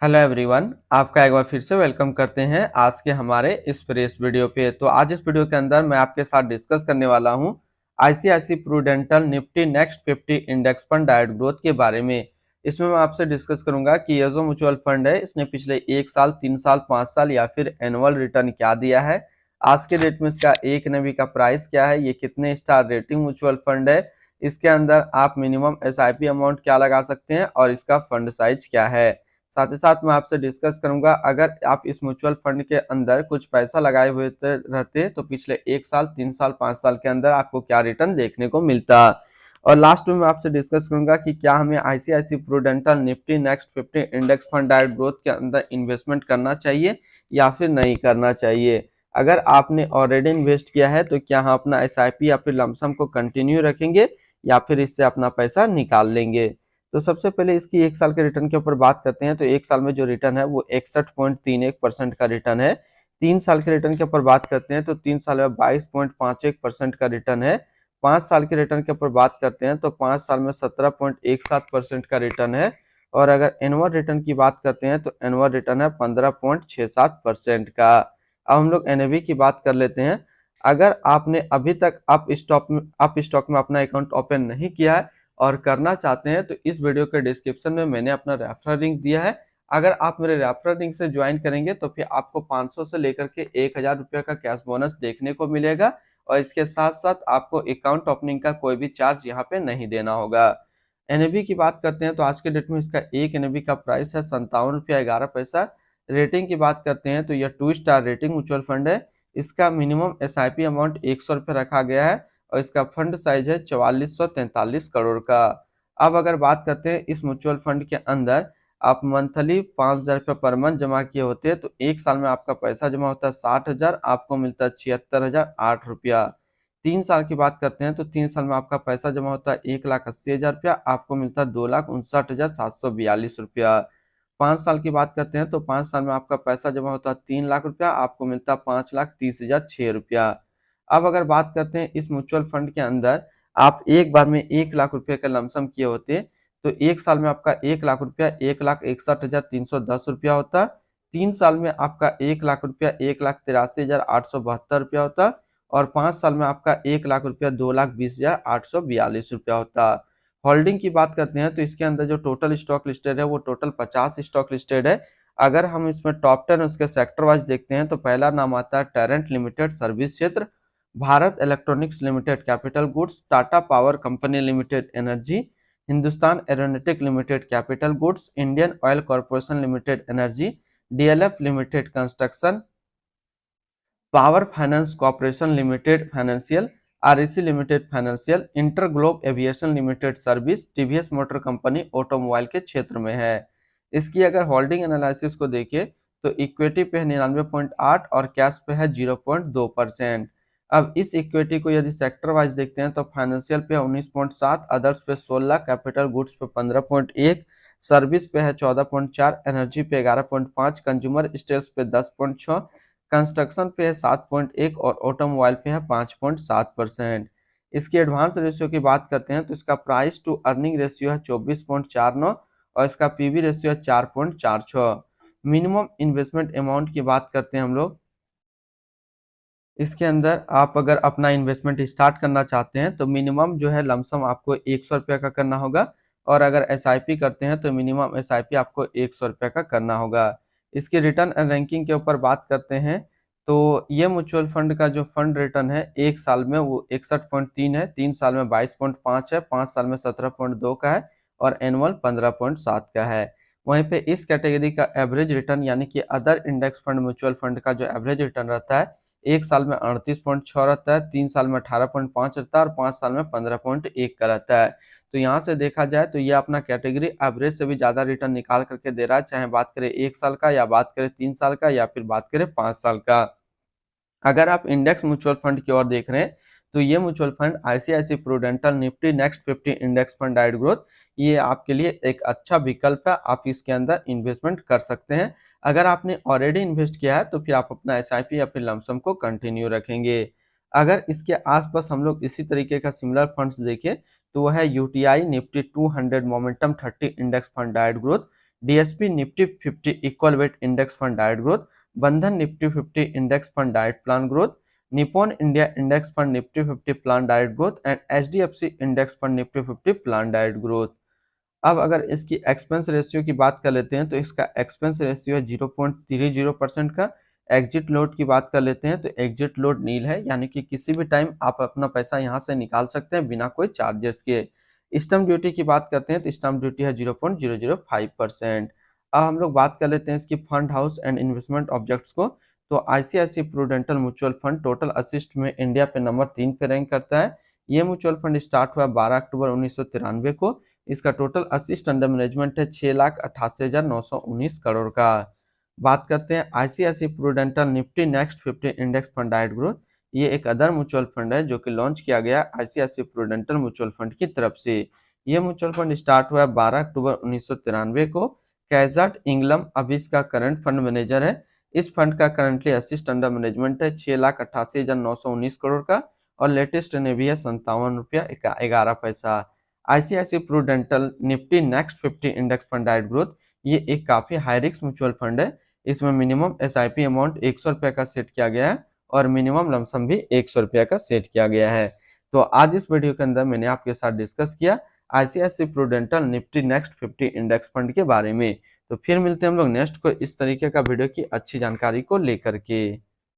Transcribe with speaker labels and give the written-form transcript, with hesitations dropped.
Speaker 1: Hello everyone, आपका एक बार फिर से वेलकम करते हैं आज के हमारे इस फ्रेश वीडियो पे। तो आज इस वीडियो के अंदर मैं आपके साथ डिस्कस करने वाला हूं ICICI Prudential Nifty next 50 index fund direct growth के बारे में। इसमें मैं आपसे डिस्कस करूंगा कि ये जो म्यूचुअल फंड है इसने पिछले 1 साल, 3 साल, 5 साल या फिर एनुअल रिटर्न क्या दिया है, आज के डेट में इसका एक एनएवी का प्राइस क्या है, ये कितने स्टार रेटिंग म्यूचुअल फंड है, इसके अंदर आप मिनिमम एसआईपी अमाउंट क्या लगा सकते हैं और इसका फंड साइज क्या है। साथ ही साथ मैं आपसे डिस्कस करूंगा अगर आप इस म्यूचुअल फंड के अंदर कुछ पैसा लगाए हुए रहते तो पिछले 1 साल, 3 साल, 5 साल के अंदर आपको क्या रिटर्न देखने को मिलता। और लास्ट में मैं आपसे डिस्कस करूंगा कि क्या हमें ICICI Prudential Nifty next 50 index fund direct growth के अंदर इन्वेस्टमेंट करना चाहिए या फिर नहीं करना चाहिए। अगर आपने ऑलरेडी इन्वेस्ट किया है तो क्या हम अपना एसआईपी या फिर लमसम को कंटिन्यू रखेंगे या फिर इससे अपना पैसा निकाल लेंगे। तो सबसे पहले इसकी 1 साल के रिटर्न के ऊपर बात करते हैं। तो 1 साल में जो रिटर्न है वो 61.31% का रिटर्न है। 3 साल के रिटर्न के ऊपर बात करते हैं तो 3 साल में 22.51% का रिटर्न है। 5 साल के रिटर्न के ऊपर बात करते हैं तो 5 साल में 17.17% का रिटर्न है। और अगर एनुअल रिटर्न की बात करते हैं तो एनुअल रिटर्न है 15.67% का। अब हम लोग एनएवी की बात कर लेते हैं। अगर आपने अभी तक अप स्टॉक में अपना अकाउंट ओपन नहीं किया है और करना चाहते हैं तो इस वीडियो के डिस्क्रिप्शन में मैंने अपना रेफरल लिंक दिया है। अगर आप मेरे रेफरल लिंक से ज्वाइन करेंगे तो फिर आपको 500 से लेकर के 1000 रुपये का कैश बोनस देखने को मिलेगा और इसके साथ साथ आपको अकाउंट ओपनिंग का कोई भी चार्ज यहाँ पे नहीं देना होगा। एनएबी की बात करते हैं तो आज के डेट में इसका एक एनएबी का प्राइस है 57 रुपया 11 पैसा। रेटिंग की बात करते हैं तो यह 2 स्टार रेटिंग म्यूचुअल फंड है। इसका मिनिमम एसआईपी अमाउंट 100 रुपये रखा गया है और इसका फंड साइज है 4443 करोड़ का। अब अगर बात करते हैं इस म्यूचुअल फंड के अंदर आप मंथली 5000 रुपये पर मंथ जमा किए होते हैं तो 1 साल में आपका पैसा जमा होता है 60,000, आपको मिलता है 76,008 रुपया। 3 साल की बात करते हैं तो 3 साल में आपका पैसा जमा होता है 1,80,000 रुपया, आपको मिलता है 2,59,742 रुपया। 5 साल की बात करते हैं तो 5 साल में आपका पैसा जमा होता है 3 लाख रुपया, आपको मिलता है 5,30,006 रुपया। अब अगर बात करते हैं इस म्यूचुअल फंड के अंदर आप एक बार में 1 लाख रुपए का लमसम किए होते तो 1 साल में आपका 1 लाख रुपया 1,61,310 रुपया होता। 3 साल में आपका 1 लाख रुपया 1,83,872 रुपया होता और 5 साल में आपका 1 लाख रुपया 2,20,842 रुपया होता। होल्डिंग की बात करते हैं तो इसके अंदर जो टोटल स्टॉक लिस्टेड है वो टोटल 50 स्टॉक लिस्टेड है। अगर हम इसमें टॉप 10 उसके सेक्टर वाइज देखते हैं तो पहला नाम आता है टैरेंट लिमिटेड सर्विस क्षेत्र, Bharat electronics limited capital goods, Tata power company limited energy, Hindustan aeronautic limited capital goods, Indian oil corporation limited energy, DLF limited construction, power finance corporation limited financial, REC limited financial, inter globe aviation limited service, TVS motor company automobile के क्षेत्र में है। इसकी अगर holding analysis को देखें तो equity पे है 99.8 और कैश पे है 0.2%। अब इस इक्विटी को यदि सेक्टर वाइज देखते हैं तो फाइनेंशियल पे है 19.7, अदर्स पे 16, कैपिटल गुड्स पे 15.1, सर्विस पे है 14.4, एनर्जी पे 11.5, कंज्यूमर स्टेल्स पे 10.6, कंस्ट्रक्शन पे है 7.1 और ऑटोमोबाइल पे है 5.7%। इसकी एडवांस रेशियो की बात करते हैं तो इसका प्राइस टू अर्निंग रेशियो है 24.49 और इसका पीवी रेशियो है 4.46। मिनिमम इन्वेस्टमेंट अमाउंट की बात करते हैं हम लोग। इसके अंदर आप अगर अपना इन्वेस्टमेंट स्टार्ट करना चाहते हैं तो मिनिमम जो है लमसम आपको 100 रुपये का करना होगा और अगर एसआईपी करते हैं तो मिनिमम एसआईपी आपको 100 रुपये का करना होगा। इसकी रिटर्न एंड रैंकिंग के ऊपर बात करते हैं तो ये म्यूचुअल फंड का जो फंड रिटर्न है 1 साल में वो 61.3 है, 3 साल में 22.5 है, 5 साल में 17.2 का है और एनुअल 15.7 का है। वहीं पे इस कैटेगरी का एवरेज रिटर्न यानी कि other index fund mutual fund का जो एवरेज रिटर्न रहता है 1 साल में 38.6 रहता है, 3 साल में 18.5 रहता है और 5 साल में 15.1 का रहता है। तो यहाँ से देखा जाए तो ये अपना कैटेगरी एवरेज से भी ज्यादा रिटर्न निकाल करके दे रहा है, चाहे बात करें 1 साल का या बात करें 3 साल का या फिर बात करें 5 साल का। अगर आप इंडेक्स म्यूचुअल फंड की ओर देख रहे हैं तो ये mutual fund ICICI Prudential Nifty next 50 index fund direct growth, ये आपके लिए एक अच्छा विकल्प है, आप इसके अंदर इन्वेस्टमेंट कर सकते हैं। अगर आपने ऑलरेडी इन्वेस्ट किया है तो फिर आप अपना एसआईपी या फिर लमसम को कंटिन्यू रखेंगे। अगर इसके आसपास हम लोग इसी तरीके का सिमिलर फंड्स देखें तो वह है UTI Nifty 200 momentum 30 index fund direct growth. DSP Nifty 50 equal weight index fund direct growth, Bandhan Nifty 50 index fund direct plan growth, Nippon India index fund Nifty 50 plan direct growth and HDFC index fund Nifty 50 plan direct growth. अब अगर इसकी expense ratio की बात कर लेते हैं तो इसका एक्सपेंस रेशियो है 0.30% का। एग्जिट लोड की बात कर लेते हैं तो एग्जिट लोड नील है, यानी कि किसी भी टाइम आप अपना पैसा यहां से निकाल सकते हैं बिना कोई चार्जेस के। स्टैम्प ड्यूटी की बात करते हैं तो स्टैम्प ड्यूटी है 0.005%। अब हम लोग बात कर लेते हैं इसकी fund house and investment objects को। तो आईसीआईसी प्रूडेंटल म्यूचुअल फंड टोटल असिस्ट में इंडिया पे नंबर 3 पे रैंक करता है। ये म्यूचुअल फंड स्टार्ट हुआ 12 अक्टूबर 1993 को। इसका टोटल असिस्ट अंडर मैनेजमेंट है 6,88,919 करोड़ का। बात करते हैं ICICI Prudential Nifty next 50 index fund direct growth. ये एक अदर म्यूचुअल फंड है जो कि लॉन्च किया गया आईसीआईसी प्रूडेंटल म्यूचुअल फंड की तरफ से। ये म्यूचुअल फंड स्टार्ट हुआ 12 अक्टूबर 1993 को। कैजट इंग्लम अभी इसका करंट फंड मैनेजर है। इस फंड का करंटली असिस्ट अंडर मैनेजमेंट है 6,88,919 करोड़ का और लेटेस्ट ने भी है ₹57.11। ICICI Prudential Nifty next 50 index fund direct growth ये एक काफी हाई रिस्क म्यूचुअल फंड है। इसमें मिनिमम एसआईपी अमाउंट ₹100 का सेट किया गया है और मिनिमम लमसम भी ₹100 का सेट किया गया है। तो आज इस वीडियो के अंदर मैंने आपके साथ डिस्कस किया ICICI Prudential Nifty next 50 index fund के बारे में। तो फिर मिलते हैं हम लोग नेक्स्ट को इस तरीके का वीडियो की अच्छी जानकारी को लेकर के।